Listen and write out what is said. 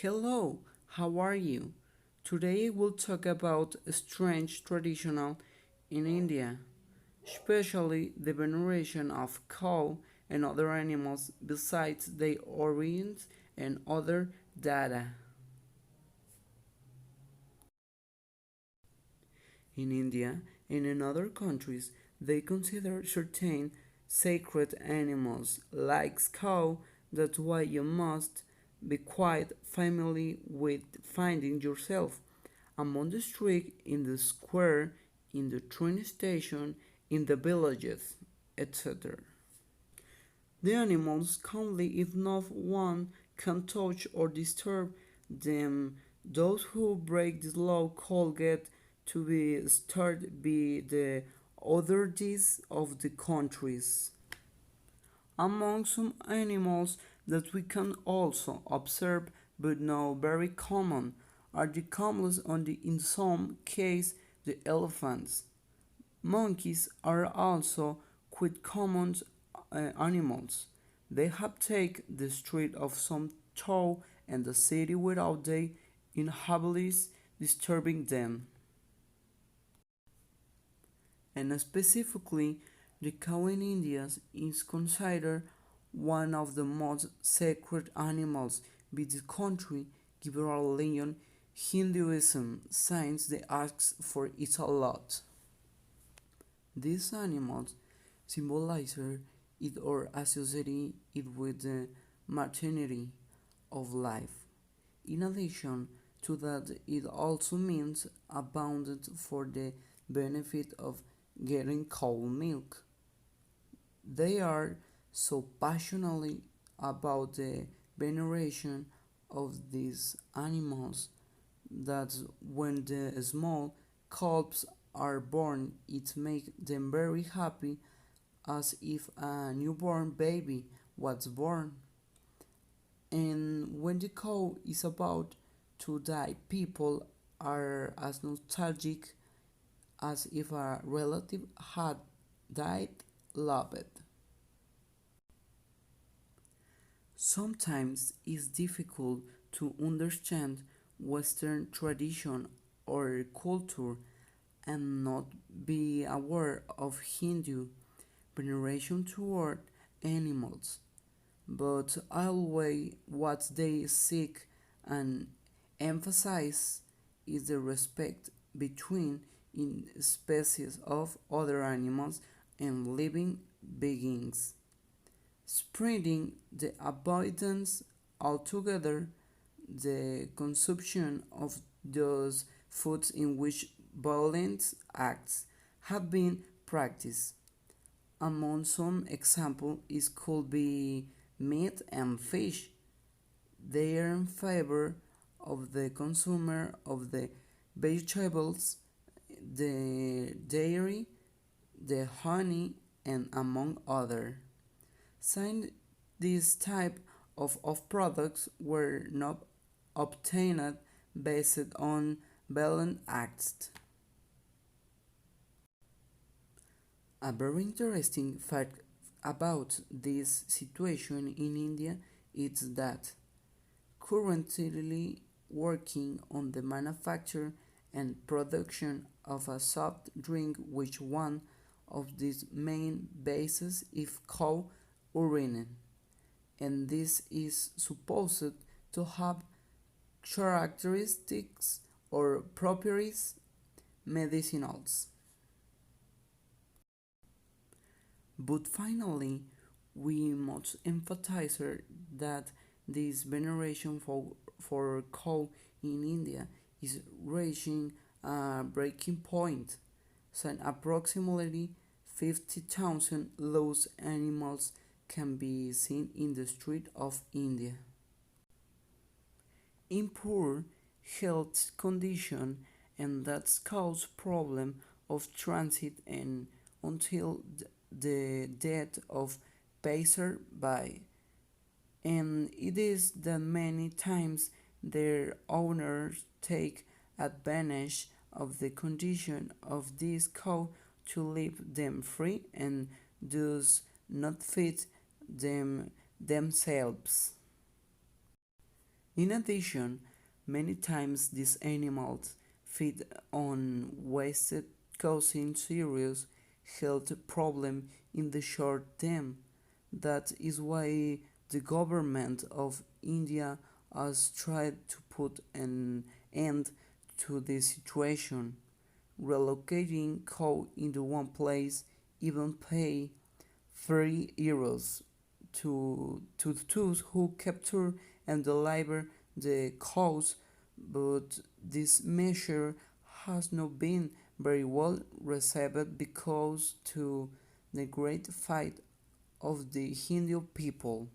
Hello, how are you? Today we'll talk about a strange traditional in India, especially the veneration of cow and other animals besides their origins and other data. In India and in other countries, they consider certain sacred animals like cow. That's why you must be quite familiar with finding yourself among the street, in the square, in the train station, in the villages, etc. The animals calmly if no one can touch or disturb them. Those who break the law call get to be started by the authorities of the countries. Among some animals that we can also observe but now very common are the camels and in some cases the elephants. Monkeys are also quite common animals. They have taken the street of some town and the city without the inhabitants disturbing them. And specifically, the cow in India is considered one of the most sacred animals by the country given our religion Hinduism, since they ask for it a lot. These animals symbolize it or associate it with the maternity of life. In addition to that, it also means abundant for the benefit of getting cow milk. They are so passionately about the veneration of these animals that when the small calves are born, it makes them very happy as if a newborn baby was born. And when the cow is about to die, people are as nostalgic as if a relative had died loved. Sometimes it's difficult to understand Western tradition or culture and not be aware of Hindu veneration toward animals, but always what they seek and emphasize is the respect between in species of other animals and living beings, spreading the avoidance altogether the consumption of those foods in which violent acts have been practiced. Among some examples is could be meat and fish. They are in favor of the consumer of the vegetables, the dairy, the honey, and among other. Since this type of products were not obtained based on violent acts. A very interesting fact about this situation in India is that currently working on the manufacture and production of a soft drink which one of these main bases is cow urine, and this is supposed to have characteristics or properties medicinals. But finally, we must emphasize that this veneration for cow in India is reaching a breaking point, since approximately 50,000 lost animals can be seen in the street of India. In poor health condition, and that cause problem of transit and until the death of passer-by, and it is that many times their owners take advantage of the condition of this cow to leave them free and thus not feed them themselves. In addition, many times these animals feed on waste causing serious health problems in the short term. That is why the government of India has tried to put an end to this situation. Relocating cow into one place, even pay €3 to those who capture and deliver the cows, but this measure has not been very well received because to the great fight of the Hindu people.